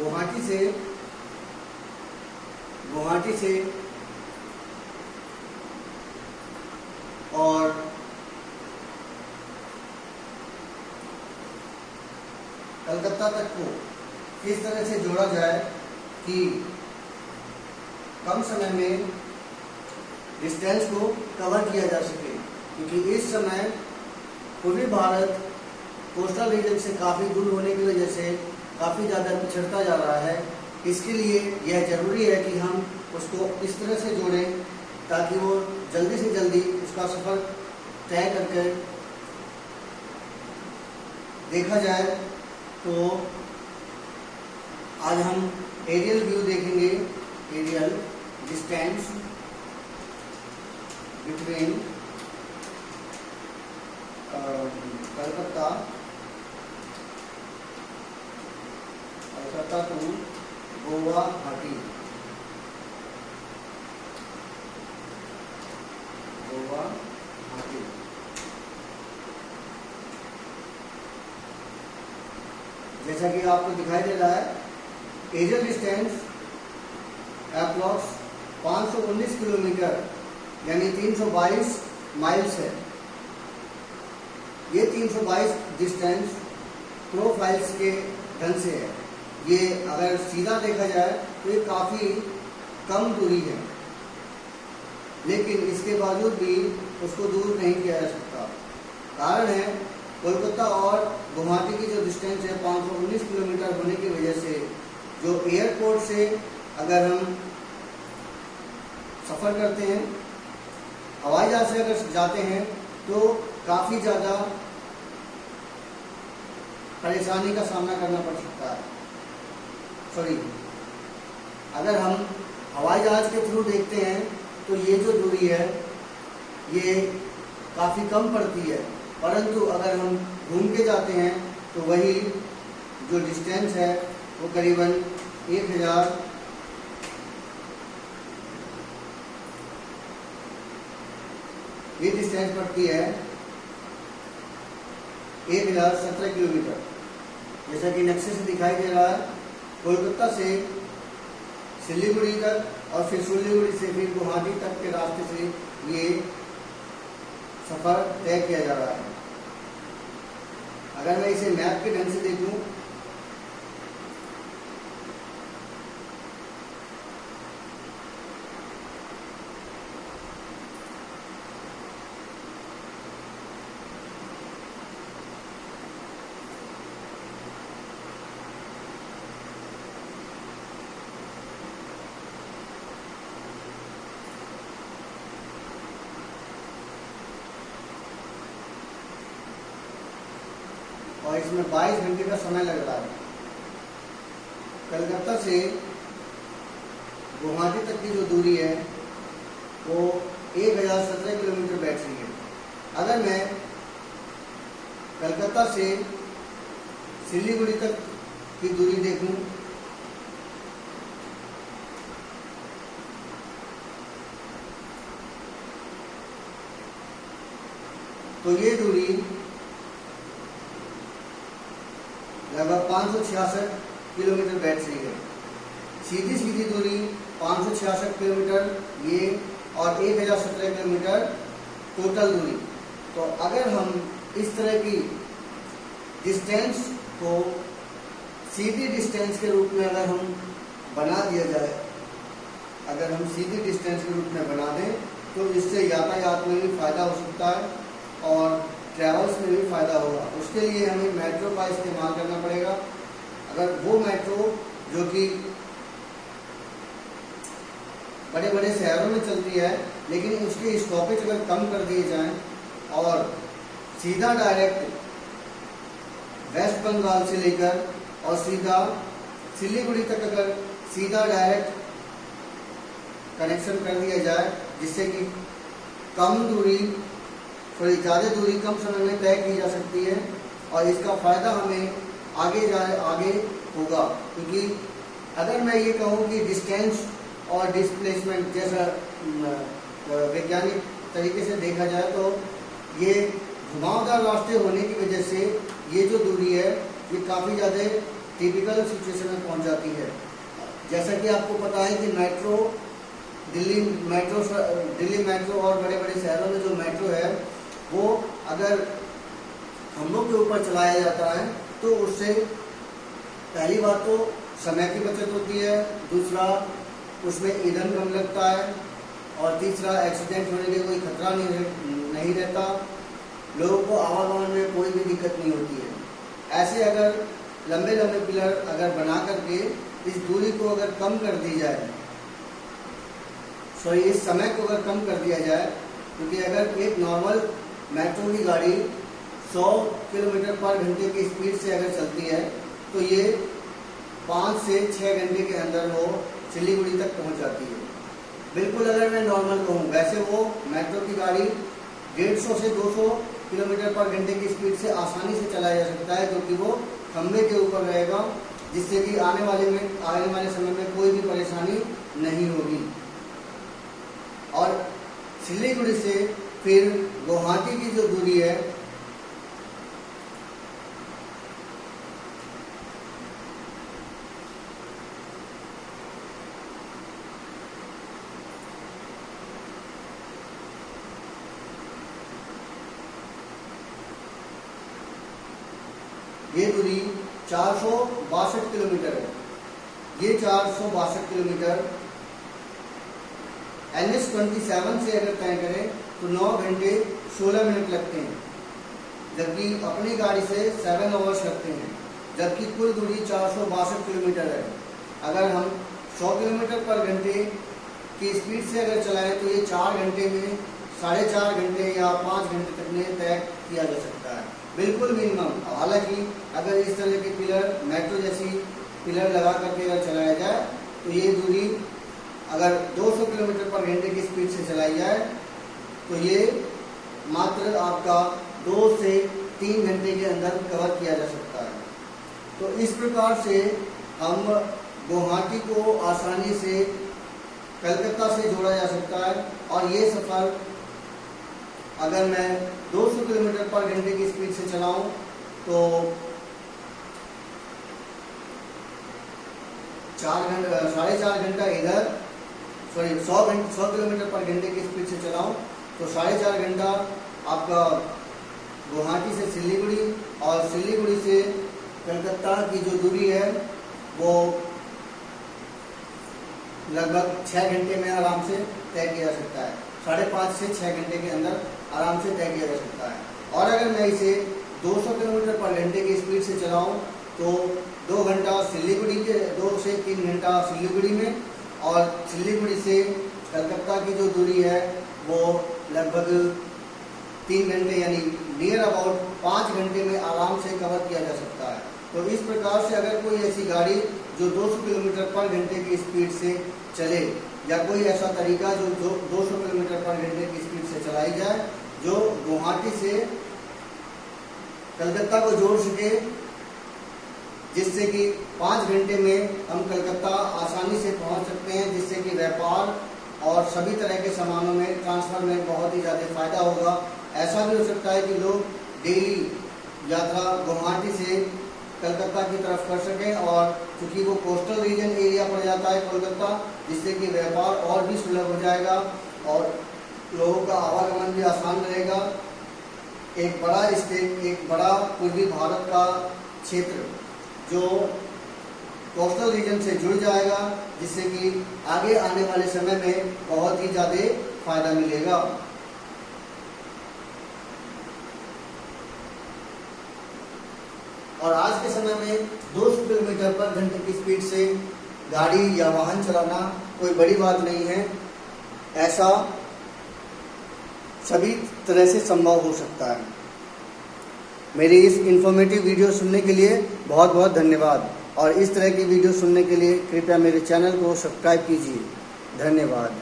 गुवाहाटी से और कलकत्ता तक को किस तरह से जोड़ा जाए कि कम समय में डिस्टेंस को कवर किया जा सके, क्योंकि इस समय पूर्वी भारत कोस्टल रीजन से काफ़ी दूर होने की वजह से काफ़ी ज़्यादा पिछड़ता जा रहा है। इसके लिए यह ज़रूरी है कि हम उसको इस तरह से जोड़ें ताकि वो जल्दी से जल्दी उसका सफ़र तय करके देखा जाए। तो आज हम एरियल व्यू देखेंगे, aerial distance between Calcutta to Guwahati. जैसा कि आपको दिखाई दे रहा है, एरियल डिस्टेंस अप्रॉक्स 519 किलोमीटर यानी 322 माइल्स है। ये 322 डिस्टेंस प्रोफाइल्स के ढंग से है। ये अगर सीधा देखा जाए तो ये काफ़ी कम दूरी है, लेकिन इसके बावजूद भी उसको दूर नहीं किया जा सकता। कारण है कोलकाता और गुवाहाटी की जो डिस्टेंस है 519 किलोमीटर होने की वजह से जो एयरपोर्ट से अगर हम सफ़र करते हैं, हवाई जहाज से अगर जाते हैं तो काफ़ी ज़्यादा परेशानी का सामना करना पड़ सकता है। अगर हम हवाई जहाज के थ्रू देखते हैं तो ये जो दूरी है ये काफ़ी कम पड़ती है, परंतु अगर हम घूम के जाते हैं तो वही जो डिस्टेंस है वो करीबन 1000 ये डिस्टेंस पड़ती है 1017 किलोमीटर। जैसा कि नक्शे से दिखाई दे रहा है, कोलकाता से सिलीगुड़ी तक और फिर सिलीगुड़ी से फिर गुवाहाटी तक के रास्ते से ये सफ़र तय किया जा रहा है। अगर मैं इसे मैप के ढंग से देखूं और इसमें 22 घंटे का समय लग रहा है। कलकत्ता से गुवाहाटी तक की जो दूरी है वो 1017 किलोमीटर बैठ रही है। अगर मैं कलकत्ता से सिलीगुड़ी तक की दूरी देखूं तो ये दूरी लगभग 566 किलोमीटर बैठ रही है। सीधी दूरी 566 किलोमीटर ये और 1017 किलोमीटर टोटल दूरी। तो अगर हम इस तरह की डिस्टेंस को सीधी डिस्टेंस के रूप में अगर हम बना दिया जाए, अगर हम सीधी डिस्टेंस के रूप में बना दें तो इससे यातायात में भी फ़ायदा हो सकता है और ट्रैवल्स में भी फ़ायदा होगा। उसके लिए हमें मेट्रो का इस्तेमाल करना पड़ेगा। अगर वो मेट्रो जो कि बड़े बड़े शहरों में चलती है, लेकिन उसके स्टॉपेज अगर कम कर दिए जाएं और सीधा डायरेक्ट वेस्ट बंगाल से लेकर और सीधा सिलीगुड़ी तक अगर सीधा डायरेक्ट कनेक्शन कर दिया जाए, जिससे कि कम दूरी थोड़ी ज़्यादा दूरी कम समय में तय की जा सकती है और इसका फ़ायदा हमें आगे होगा। क्योंकि अगर मैं ये कहूँ कि डिस्टेंस और डिस्प्लेसमेंट जैसा वैज्ञानिक तरीके से देखा जाए तो ये घुमावदार रास्ते होने की वजह से ये जो दूरी है ये काफ़ी ज़्यादा टिपिकल सिचुएशन में पहुंच जाती है। जैसा कि आपको पता है कि दिल्ली मेट्रो और बड़े बड़े शहरों में जो मेट्रो है वो अगर खंभों के ऊपर चलाया जाता है तो उससे पहली बात तो समय की बचत होती है, दूसरा उसमें ईंधन कम लगता है और तीसरा एक्सीडेंट होने का कोई खतरा नहीं रहता, लोगों को आवागमन में कोई भी दिक्कत नहीं होती है। ऐसे अगर लंबे लंबे पिलर अगर बना करके इस दूरी को अगर कम कर दी जाए, इस समय को अगर कम कर दिया जाए, क्योंकि अगर एक नॉर्मल मेट्रो की गाड़ी 100 किलोमीटर पर घंटे की स्पीड से अगर चलती है तो ये 5 से 6 घंटे के अंदर वो सिलीगुड़ी तक पहुंच जाती है। बिल्कुल अगर मैं नॉर्मल कहूँ, वैसे वो मेट्रो की गाड़ी 150 से 200 किलोमीटर पर घंटे की स्पीड से आसानी से चलाया जा सकता है, क्योंकि वो खंभे के ऊपर रहेगा, जिससे कि आने वाले समय में कोई भी परेशानी नहीं होगी। और सिलीगुड़ी से फिर गुवाहाटी की जो दूरी है ये दूरी 462 किलोमीटर है। ये 462 किलोमीटर NH-27 से अगर तय करें तो 9 घंटे 16 मिनट लगते हैं, जबकि अपनी गाड़ी से 7 आवर्स लगते हैं, जबकि कुल दूरी 462 किलोमीटर है। अगर हम 100 किलोमीटर पर घंटे की स्पीड से अगर चलाएं तो ये 4 घंटे में 4.5 घंटे या 5 घंटे तक में तय किया जा सकता है, बिल्कुल मिनिमम। हालांकि अगर इस तरह के पिलर, मेट्रो जैसी पिलर लगा करके अगर चलाया जाए तो ये दूरी अगर 200 किलोमीटर पर घंटे की स्पीड से चलाई जाए तो ये मात्र आपका 2 से 3 घंटे के अंदर कवर किया जा सकता है। तो इस प्रकार से हम गुवाहाटी को आसानी से कलकत्ता से जोड़ा जा सकता है। और ये सफ़र अगर मैं 200 किलोमीटर पर घंटे की स्पीड से चलाऊं तो 4.5 घंटा इधर 100 किलोमीटर पर घंटे की स्पीड से चलाऊं तो 4.5 घंटा आपका गुवाहाटी से सिलीगुड़ी और सिलीगुड़ी से कलकत्ता की जो दूरी है वो लगभग 6 घंटे में आराम से तय किया जा सकता है। 5.5 से 6 घंटे के अंदर आराम से तय किया जा सकता है। और अगर मैं इसे 200 किलोमीटर पर घंटे की स्पीड से चलाऊं तो 2 घंटा सिलीगुड़ी के 2 से 3 घंटा सिलीगुड़ी में और सिलीगुड़ी से कलकत्ता की जो दूरी है वो लगभग 3 घंटे यानी नियर अबाउट 5 घंटे में आराम से कवर किया जा सकता है। तो इस प्रकार से अगर कोई ऐसी गाड़ी जो 200 किलोमीटर पर घंटे की स्पीड से चले या कोई ऐसा तरीका जो 200 किलोमीटर पर घंटे की स्पीड से चलाई जाए जो गुवाहाटी से कलकत्ता को जोड़ सके, जिससे कि 5 घंटे में हम कलकत्ता आसानी से पहुंच सकते हैं, जिससे कि व्यापार और सभी तरह के सामानों में ट्रांसफर में बहुत ही ज़्यादा फायदा होगा। ऐसा भी हो सकता है कि लोग डेली यात्रा गुवाहाटी से कलकत्ता की तरफ कर सकें, और क्योंकि वो कोस्टल रीजन एरिया पड़ जाता है कोलकाता, जिससे कि व्यापार और भी सुलभ हो जाएगा और लोगों का आवागमन भी आसान रहेगा। एक बड़ा स्टेट, एक बड़ा पूर्वी भारत का क्षेत्र जो कोस्टल रीजन से जुड़ जाएगा, जिससे कि आगे आने वाले समय में बहुत ही ज़्यादा फायदा मिलेगा। और आज के समय में 200 किलोमीटर पर घंटे की स्पीड से गाड़ी या वाहन चलाना कोई बड़ी बात नहीं है, ऐसा सभी तरह से संभव हो सकता है। मेरी इस इंफॉर्मेटिव वीडियो सुनने के लिए बहुत बहुत धन्यवाद, और इस तरह की वीडियो सुनने के लिए कृपया मेरे चैनल को सब्सक्राइब कीजिए। धन्यवाद।